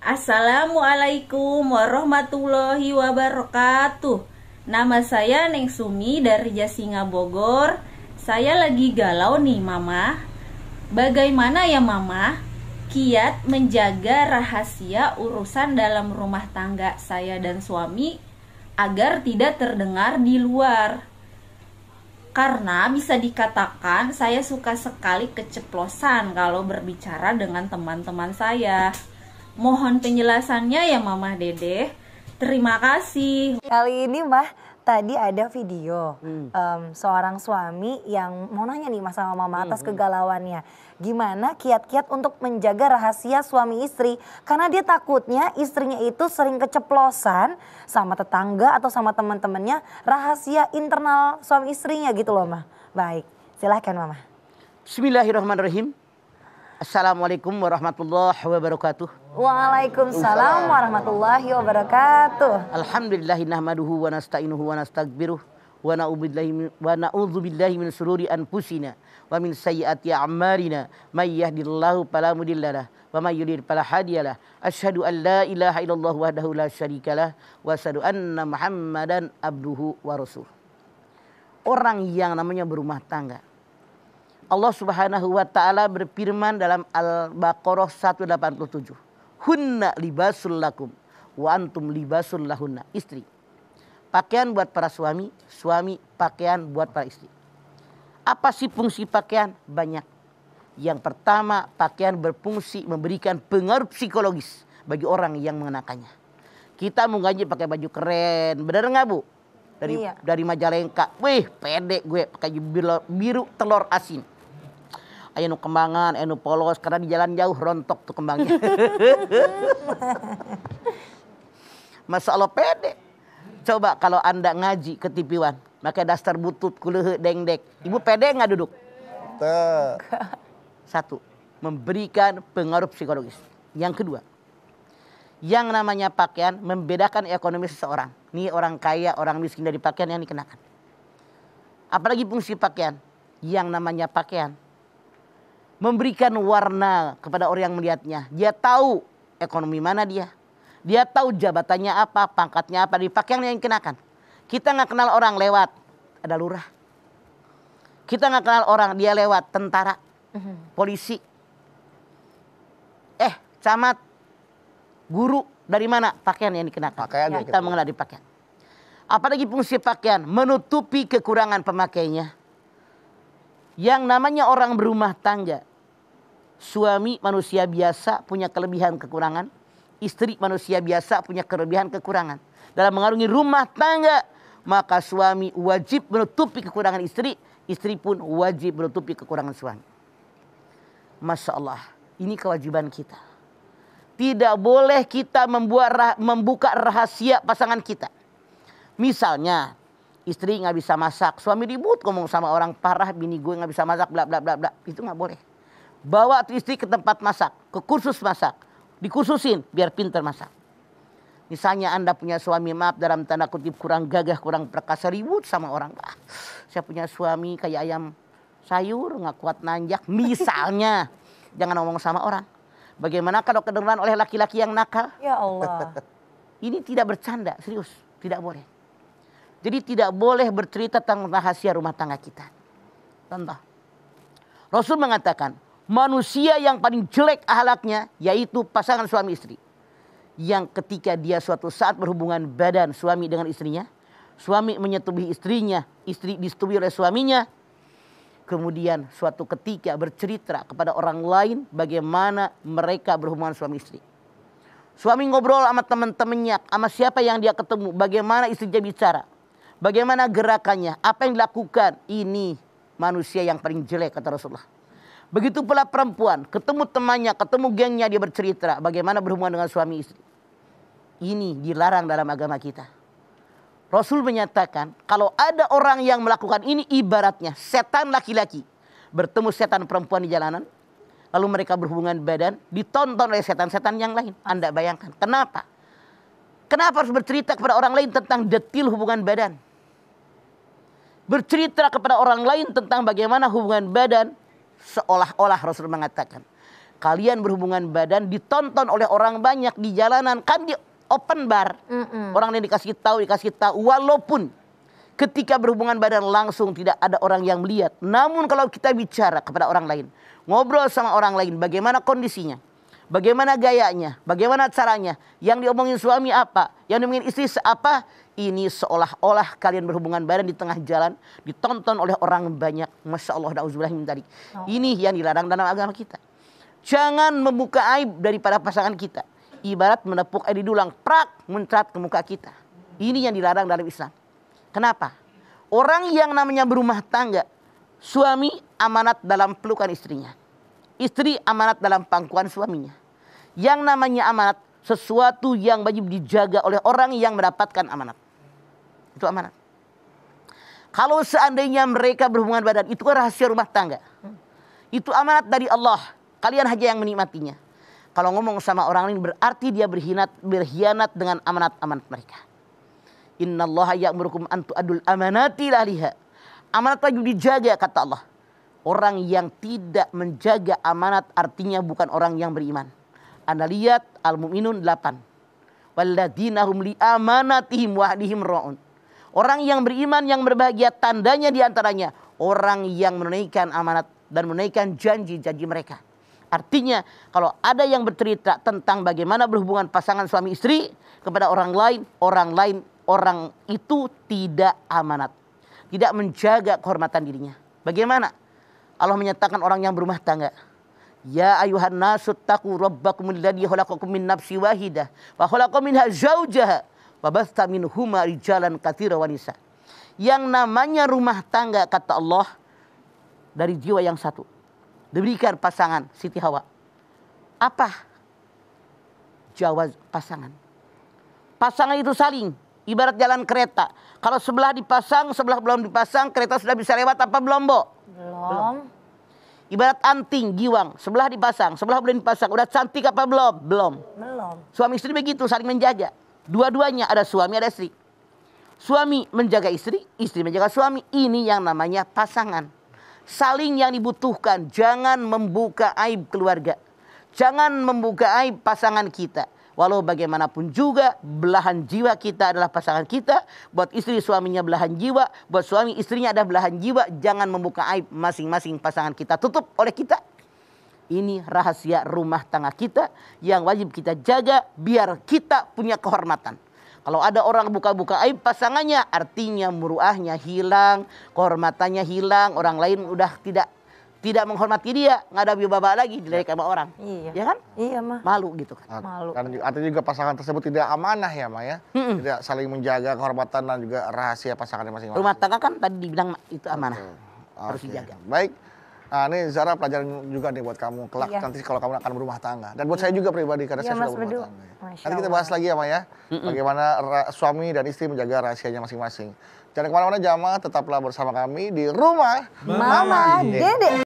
Assalamualaikum warahmatullahi wabarakatuh. Nama saya Neng Sumi dari Jasinga Bogor. Saya lagi galau nih Mama. Bagaimana ya Mama kiat menjaga rahasia urusan dalam rumah tangga saya dan suami agar tidak terdengar di luar? Karena bisa dikatakan saya suka sekali keceplosan kalau berbicara dengan teman-teman saya. Mohon penjelasannya ya Mama Dede. Terima kasih. Kali ini Mah, tadi ada video seorang suami yang mau nanya nih sama Mama atas kegalauannya. Gimana kiat-kiat untuk menjaga rahasia suami istri? Karena dia takutnya istrinya itu sering keceplosan sama tetangga atau sama teman-temannya rahasia internal suami istrinya gitu loh Mah. Baik, silahkan Mama. Bismillahirrahmanirrahim. Assalamualaikum warahmatullahi wabarakatuh. Waalaikumsalam warahmatullahi wabarakatuh. Alhamdulillahi nahmaduhu wa nasta'inuhu wa nasta'gfiruh wa na'udzubillahi min sururi anfusina wa min sayyiati a'malina may yahdihillahu fala mudhillalah wa may yudhlil fala hadiyalah. Asyhadu an la ilaha illallah wahdahu la syarikalah wa asyhadu anna Muhammadan abduhu wa rasuluh. Orang yang namanya berumah tangga, Allah Subhanahu wa taala berfirman dalam Al-Baqarah 187. Hunna libasul lakum wa antum libasul lahunna. Istri, pakaian buat para suami, suami pakaian buat para istri. Apa sih fungsi pakaian? Banyak. Yang pertama, pakaian berfungsi memberikan pengaruh psikologis bagi orang yang mengenakannya. Kita mau gaji pakai baju keren, bener nggak Bu? Dari Majalengka, wih pede gue pakai biru telur asin. Ayo nu kembangan, nu polos, karena di jalan jauh rontok tuh kembangnya. Masya Allah pede. Coba kalau Anda ngaji ke TV-wan, pakai dasar butut, kulehe, dengdek. Ibu pede nggak duduk? Satu, memberikan pengaruh psikologis. Yang kedua, yang namanya pakaian membedakan ekonomi seseorang. Nih orang kaya, orang miskin dari pakaian yang dikenakan. Apalagi fungsi pakaian, yang namanya pakaian memberikan warna kepada orang yang melihatnya. Dia tahu ekonomi mana dia. Dia tahu jabatannya apa, pangkatnya apa, di pakaian yang dikenakan. Kita nggak kenal orang lewat, ada lurah. Kita nggak kenal orang, dia lewat, tentara, polisi. Camat, guru, dari mana? Pakaian yang dikenakan. Pakaian kita mengenal di pakaian. Apalagi fungsi pakaian, menutupi kekurangan pemakainya. Yang namanya orang berumah tangga, suami manusia biasa punya kelebihan kekurangan, istri manusia biasa punya kelebihan kekurangan. Dalam mengarungi rumah tangga, maka suami wajib menutupi kekurangan istri, istri pun wajib menutupi kekurangan suami. Masya Allah, ini kewajiban kita. Tidak boleh kita membuka rahasia pasangan kita. Misalnya, istri nggak bisa masak, suami ribut ngomong sama orang, parah bini gue nggak bisa masak, bla bla bla bla. Itu nggak boleh. Bawa istri ke tempat masak, ke kursus masak, dikursusin biar pintar masak. Misalnya Anda punya suami, maaf dalam tanda kutip kurang gagah, kurang perkasa, ribut sama orang. Saya punya suami kayak ayam sayur, nggak kuat nanjak. Misalnya, jangan ngomong sama orang. Bagaimana kalau kedengaran oleh laki-laki yang nakal? Ya Allah. Ini tidak bercanda, serius, tidak boleh. Jadi tidak boleh bercerita tentang rahasia rumah tangga kita. Contoh, Rasul mengatakan manusia yang paling jelek akhlaknya yaitu pasangan suami istri. Yang ketika dia suatu saat berhubungan badan suami dengan istrinya, suami menyetubuhi istrinya, istri disetubui oleh suaminya. Kemudian suatu ketika bercerita kepada orang lain bagaimana mereka berhubungan suami istri. Suami ngobrol sama teman-temannya, sama siapa yang dia ketemu, bagaimana istrinya bicara. Bagaimana gerakannya, apa yang dilakukan. Ini manusia yang paling jelek kata Rasulullah. Begitu pula perempuan, ketemu temannya, ketemu gengnya, dia bercerita bagaimana berhubungan dengan suami istri. Ini dilarang dalam agama kita. Rasul menyatakan kalau ada orang yang melakukan ini ibaratnya setan laki-laki bertemu setan perempuan di jalanan. Lalu mereka berhubungan badan, ditonton oleh setan-setan yang lain. Anda bayangkan, kenapa? Kenapa harus bercerita kepada orang lain tentang detil hubungan badan? Bercerita kepada orang lain tentang bagaimana hubungan badan, seolah-olah Rasul mengatakan kalian berhubungan badan ditonton oleh orang banyak di jalanan, kan di open bar. Orang yang dikasih tahu, walaupun ketika berhubungan badan langsung tidak ada orang yang melihat. Namun kalau kita bicara kepada orang lain, ngobrol sama orang lain, bagaimana kondisinya, bagaimana gayanya, bagaimana caranya, yang diomongin suami apa, yang diomongin istri apa, ini seolah-olah kalian berhubungan badan di tengah jalan, ditonton oleh orang banyak. Masya Allah, na'udzubillah min dzalik. Ini yang dilarang dalam agama kita. Jangan membuka aib daripada pasangan kita. Ibarat menepuk air di dulang, prak, muncrat ke muka kita. Ini yang dilarang dalam Islam. Kenapa? Orang yang namanya berumah tangga, suami amanat dalam pelukan istrinya. Istri amanat dalam pangkuan suaminya. Yang namanya amanat, sesuatu yang wajib dijaga oleh orang yang mendapatkan amanat. Itu amanat. Kalau seandainya mereka berhubungan badan, itu kan rahasia rumah tangga. Itu amanat dari Allah. Kalian aja yang menikmatinya. Kalau ngomong sama orang lain berarti dia berkhianat dengan amanat-amanat mereka. Innallaha ya'murukum an tu'addul amanati lahliha. Amanat wajib dijaga kata Allah. Orang yang tidak menjaga amanat artinya bukan orang yang beriman. Anda lihat Al-Mu'minun 8. Walladzina hum li amanatihim wa ahdihim ra'un. Orang yang beriman yang berbahagia tandanya diantaranya orang yang menunaikan amanat dan menunaikan janji-janji mereka. Artinya kalau ada yang bercerita tentang bagaimana berhubungan pasangan suami istri kepada orang orang itu tidak amanat. Tidak menjaga kehormatan dirinya. Bagaimana? Allah menyatakan orang yang berumah tangga. Ya ayuhan nasu taqu rabbakumul ladzi khalaqakum min nafsin wahidah wa khalaqa minha zaujaha wa batha minhuma rijalan katsiran wa nisa. Yang namanya rumah tangga kata Allah dari jiwa yang satu. Diberikan pasangan Siti Hawa. Apa? Jawab pasangan. Pasangan itu saling ibarat jalan kereta. Kalau sebelah dipasang, sebelah belum dipasang, kereta sudah bisa lewat apa belum, Bo? Belum. Ibarat anting, giwang, sebelah dipasang, sebelah belum dipasang. Udah cantik apa belum? Belum. Belum. Suami istri begitu, saling menjaga. Dua-duanya ada suami, ada istri. Suami menjaga istri, istri menjaga suami. Ini yang namanya pasangan. Saling yang dibutuhkan. Jangan membuka aib keluarga. Jangan membuka aib pasangan kita. Walau bagaimanapun juga belahan jiwa kita adalah pasangan kita. Buat istri suaminya belahan jiwa. Buat suami istrinya ada belahan jiwa. Jangan membuka aib masing-masing pasangan kita. Tutup oleh kita. Ini rahasia rumah tangga kita yang wajib kita jaga biar kita punya kehormatan. Kalau ada orang buka-buka aib pasangannya artinya muruahnya hilang. Kehormatannya hilang. Orang lain udah tidak menghormati dia, nggak ada babak lagi diledek sama orang. Iya. Ya kan? Iya, mah. Malu gitu kan. Malu. Dan artinya juga pasangan tersebut tidak amanah ya, Ma ya. Tidak saling menjaga kehormatan dan juga rahasia pasangannya masing-masing. Rumah tangga kan tadi dibilang itu amanah. Harus Oke. dijaga. Baik. Nah ini Zara pelajaran juga nih buat kamu kelak Iya. nanti kalau kamu akan berumah tangga. Dan buat saya juga pribadi karena Iya, saya Mas sudah berumah Bedu. tangga. Masya Nanti kita Allah. bahas lagi ya, Ma ya. Bagaimana suami dan istri menjaga rahasianya masing-masing. Jangan kemana-mana, jamaah tetaplah bersama kami di rumah Mama Dede.